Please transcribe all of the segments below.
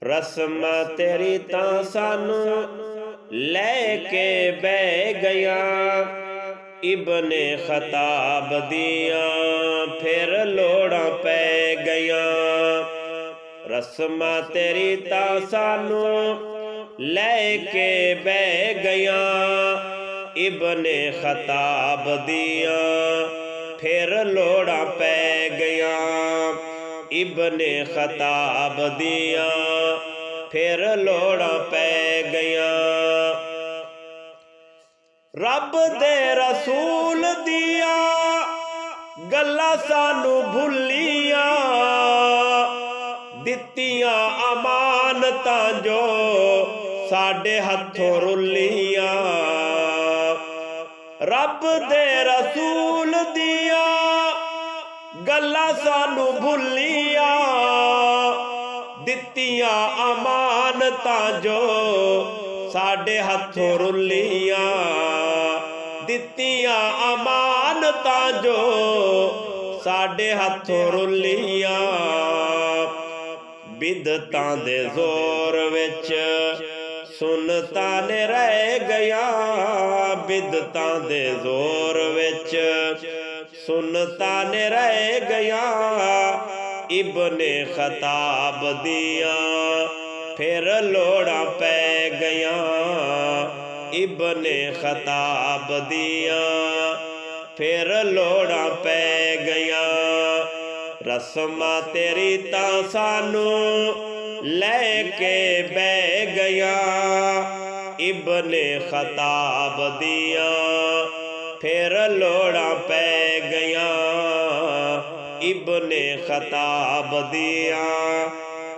रस्मां तेरी तां सानू लैके बह गया। इब्ने खताब दियां फिर लोड़ां पै गईयां। रस्मां तेरी तां सानू लैके बह गईयां। इब्ने खताब दियां फिर लोड़ां पै गईयां। इब्ने खताब दियां फिर लोड़ां पै गईयां। रब दे रसूल दिया गल्लां सानू भुलियां। दित्तियां अमानतां जो साडे हत्थों रुलियां। रब दे रसूल दिया गल्लां सानू भुलियां। दित्तियां अमानतां जो साडे हत्थों रुलियां। दित्तियां अमानतां जो साडे हत्थों रुलियां। बिदतां दे जोर विच सुनतां ने रह गया। बिदतां दे जोर विच सुनतां ने रह गया। इब्ने खताब दियां फिर लोड़ां पै गईयां। इब्ने खताब दियां फिर लोड़ां पै गईयां। रस्मां तेरी तां सानू लैके बह गया। इब्ने खताब दियां फिर लोड़ां पै गईयां। इब्ने खताब दियां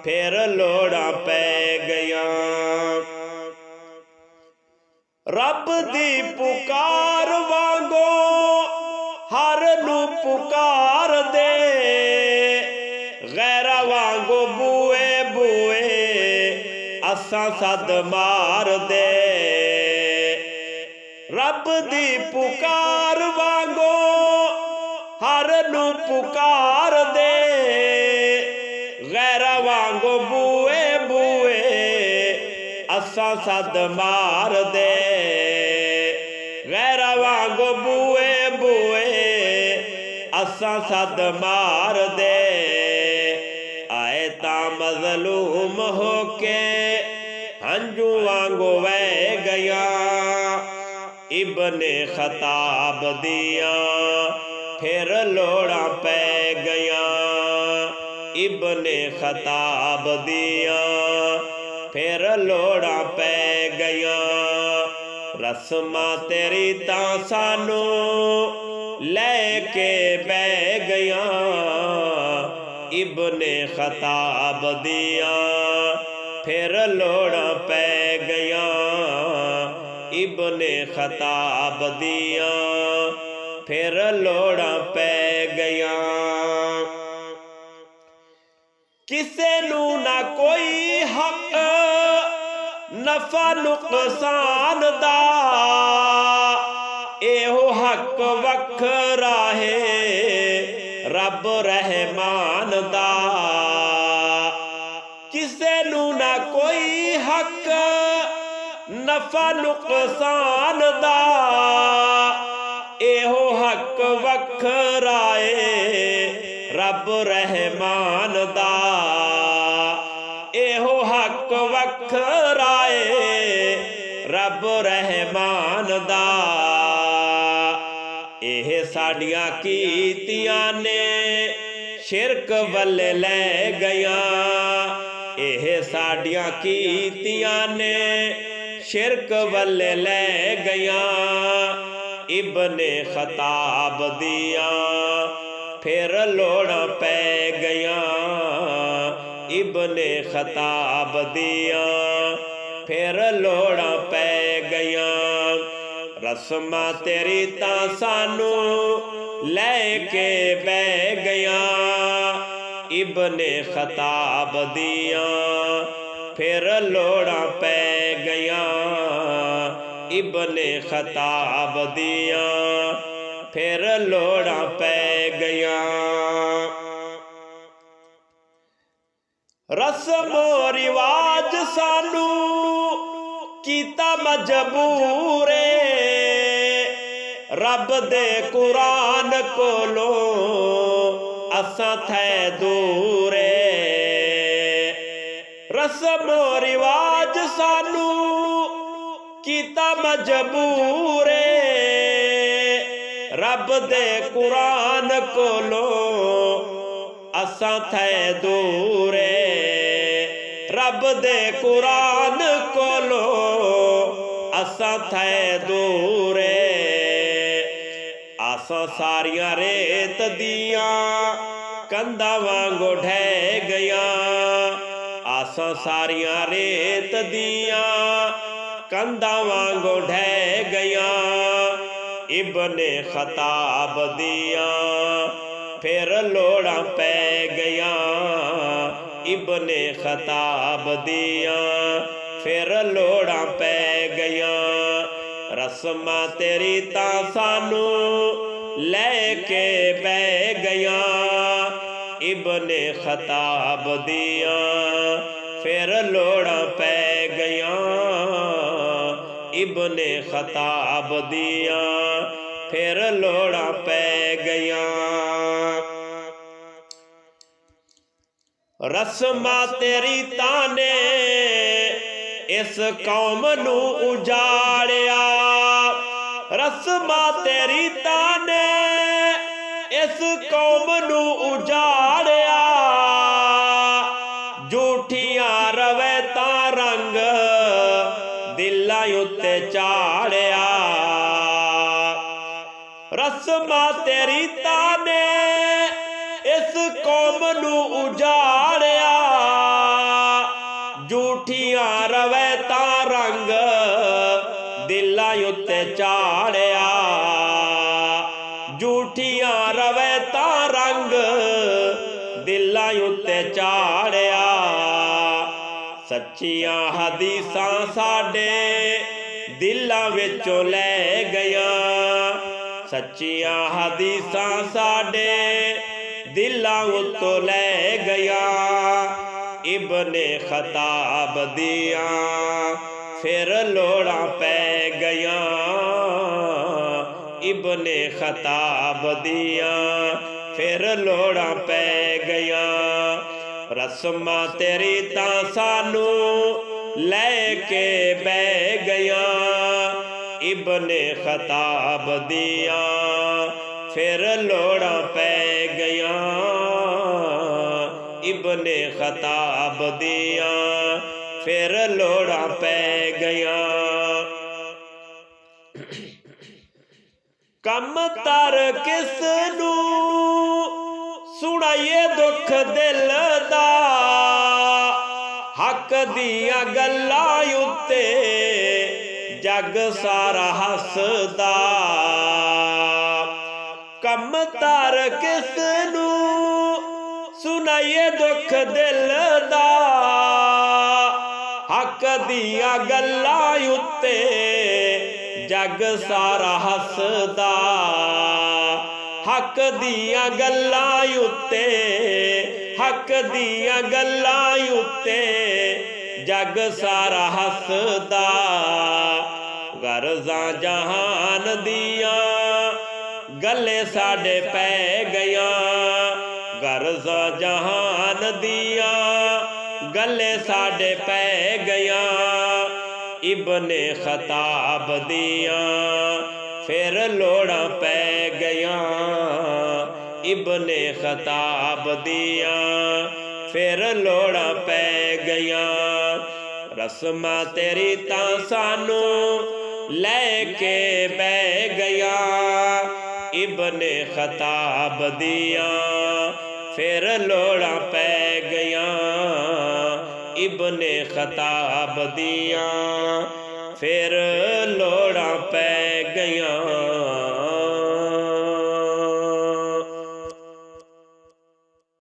फिर लोड़ां पै गईयां। रब दी पुकार वांगो हर नू पुकार दे। गैरा वांगो बूए बूए असां सद मार दे। रब दी पुकार वांगो हर नू पुकार दे। गैरा वांगो बूए बूए असां सद मार दे। गैरा वांगो बूए बूए असां सद मार दे। आए तां मज़लूम होके हंजू वांगो वह गया। इब्ने खताब दियां फिर लोड़ां पै गईयां। इब्ने खताब दियां फिर लोड़ां पै गईयां। रस्मां तेरी तां सानू लैके बह गईयां। इब्ने खताब दियां फिर लोड़ां पै गईयां। इब्ने खताब दियां फिर लोड़ां पै गईयां। किसे नू ना कोई हक नफा नुकसान दा। एहो हक वखरा है रब रहमान दा। किसे नू ना कोई हक नफा नुकसान दा। एहो हक वखरा है रब रहमान दा। एहो हक वखरा है रब रहमान दा। एह साडियां कीतियां ने शिरक वल्ले लै गईयां। एह साडियां कीतियां ने शिरक वल्ले लै गईयां। इब्ने खताब दियां फिर लोड़ां पै गईयां। इब्ने खताब दियां फिर लोड़ां पै गईयां। रस्मां तेरी तां सानू लैके बह गईयां। इब्ने खताब दियां फिर लोड़ां पै गईयां। इब्ने खताब दियां फिर लोड़ां पै गईयां। ਰਸਮੋ ਰਿਵਾਜ ਸਾਨੂੰ ਕੀਤਾ ਮਜਬੂਰ ਰੱਬ ਦੇ ਕੁਰਾਨ ਕੋਲੋਂ ਅਸਾਂ ਥੈ ਦੂਰ ਰਸਮੋ ਰਿਵਾਜ ਸਾਨੂੰ ਕੀਤਾ ਮਜਬੂਰ ਰੱਬ ਦੇ ਕੁਰਾਨ ਕੋਲੋਂ ਅਸਾਂ ਥੈ ਦੂਰ ਰੱਬ ਦੇ ਕੁਰਾਨ ਕੋਲੋਂ ਅਸਾਂ ਥੈ ਦੂਰ ਆਸਾਂ ਸਾਰੀਆਂ ਰੇਤ ਦੀਆਂ ਕੰਧਾਂ ਵਾਂਗੂ ਢਹਿ ਗਈਆਂ ਆਸਾਂ ਸਾਰੀਆਂ ਰੇਤ ਦੀਆਂ ਕੰਧਾਂ ਵਾਂਗੂ ਢਹਿ ਗਈਆਂ ਇਬਨੇ ਖਤਾਬ ਦੀਆਂ ਫਿਰ ਲੋੜਾਂ ਪੈ ਗਈਆਂ ਇਬਨੇ ਖਤਾਬ ਦੀਆਂ ਫਿਰ ਲੋੜਾਂ ਪੈ ਗਈਆਂ ਰਸਮਾਂ ਤੇਰੀ ਤਾਂ ਸਾਨੂੰ ਲੈ ਕੇ ਬਹਿ ਗਈਆਂ ਇਬਨੇ ਖਤਾਬ ਦੀਆਂ ਫਿਰ ਲੋੜਾਂ ਪੈ ਗਈਆਂ ਇਬਨੇ ਖਤਾਬ ਦੀਆਂ ਫਿਰ ਲੋੜਾਂ ਪੈ ਗਈਆਂ ਰਸਮਾਂ ਤੇਰੀ ਤਾਂ ਨੇ ਇਸ ਕੌਮ ਨੂੰ ਉਜਾੜਿਆ ਰਸਮਾਂ ਤੇਰੀ ਤਾਂ ਨੇ ਇਸ ਕੌਮ ਨੂੰ ਉਜਾੜਿਆ ਝੂਠੀਆਂ ਰਵਾਇਤਾਂ ਰੰਗ ਦਿਲਾਂ ਉੱਤੇ ਚਾੜਿਆ ਰਸਮਾਂ ਤੇਰੀ ਤਾਂ ਨੇ ਇਸ ਕੌਮ ਨੂੰ ਉਜਾੜਿਆ ਝੂਠੀਆਂ ਰਵਾਇਤਾਂ ਰੰਗ ਦਿਲਾਂ ਉੱਤੇ ਚਾੜਿਆ ਝੂਠੀਆਂ ਰਵਾਇਤਾਂ ਰੰਗ ਦਿਲਾਂ ਉੱਤੇ ਚਾੜਿਆ ਸੱਚੀਆਂ ਹਦੀਸਾਂ ਸਾਡੇ ਦਿਲਾਂ ਵਿੱਚੋਂ ਲੈ ਗਈਆਂ ਸੱਚੀਆਂ ਹਦੀਸਾਂ ਸਾਡੇ ਦਿਲਾਂ ਉੱਤੋਂ ਲੈ ਗਈਆਂ ਇਬਨੇ ਖਤਾਬ ਦੀਆਂ ਫਿਰ ਲੋੜਾਂ ਪੈ ਗਈਆਂ ਇਬਨੇ ਖਤਾਬ ਦੀਆਂ ਫਿਰ ਲੋੜਾਂ ਪੈ ਗਈਆਂ ਰਸਮਾਂ ਤੇਰੀ ਤਾਂ ਸਾਨੂੰ ਲੈ ਕੇ ਬਹਿ ਗਈਆਂ ਇਬਨੇ ਖਤਾਬ ਦੀਆਂ ਫਿਰ ਲੋੜਾਂ ਪੈ ਗਈਆਂ ਇਬਨੇ ਖਤਾਬ ਦੀਆਂ ਫਿਰ ਲੋੜਾਂ ਪੈ ਗਈਆਂ ਕੰਮ ਤਰ ਕਿਸ ਨੂੰ ਸੁਣਾਈਏ ਦੁੱਖ ਦਿਲ ਦਾ ਹੱਕ ਦੀਆਂ ਗੱਲਾਂ ਉੱਤੇ ਜੱਗ ਸਾਰਾ ਹੱਸਦਾ ਕੰਮ ਤਰ ਕਿਸ ਨੂੰ ਸੁਣਾਈਏ ਦੁੱਖ ਦਿਲ ਦਾ ਹੱਕ ਦੀਆਂ ਗੱਲਾਂ ਉੱਤੇ ਜੱਗ ਸਾਰਾ ਹੱਸਦਾ ਹੱਕ ਦੀਆਂ ਗੱਲਾਂ ਉੱਤੇ ਹੱਕ ਦੀਆਂ ਗੱਲਾਂ ਉੱਤੇ ਜੱਗ ਸਾਰਾ ਹੱਸਦਾ ਗਰਜ਼ਾਂ ਜਹਾਨ ਦੀਆਂ ਗੱਲੇ ਸਾਡੇ ਪੈ ਗਈਆਂ ਗਰਜ਼ਾਂ ਜਹਾਨ ਦੀਆਂ ਗੱਲੇ ਸਾਡੇ ਪੈ ਗਈਆਂ ਇਬਨੇ ਖਤਾਬ ਦੀਆਂ ਫਿਰ ਲੋੜਾਂ ਪੈ ਗਈਆਂ ਇਬਨੇ ਖਤਾਬ ਦੀਆਂ ਫਿਰ ਲੋੜਾਂ ਪੈ ਗਈਆਂ ਰਸਮਾਂ ਤੇਰੀ ਤਾਂ ਸਾਨੂੰ ਲੈ ਕੇ ਬਹਿ ਗਈਆਂ ਇਬਨੇ ਖਤਾਬ ਦੀਆਂ ਫਿਰ ਲੋੜਾਂ ਪੈ ਗਈਆਂ ਇਬਨੇ ਖਤਾਬ ਦੀਆਂ ਫਿਰ ਲੋੜਾਂ ਪੈ ਗਈਆਂ।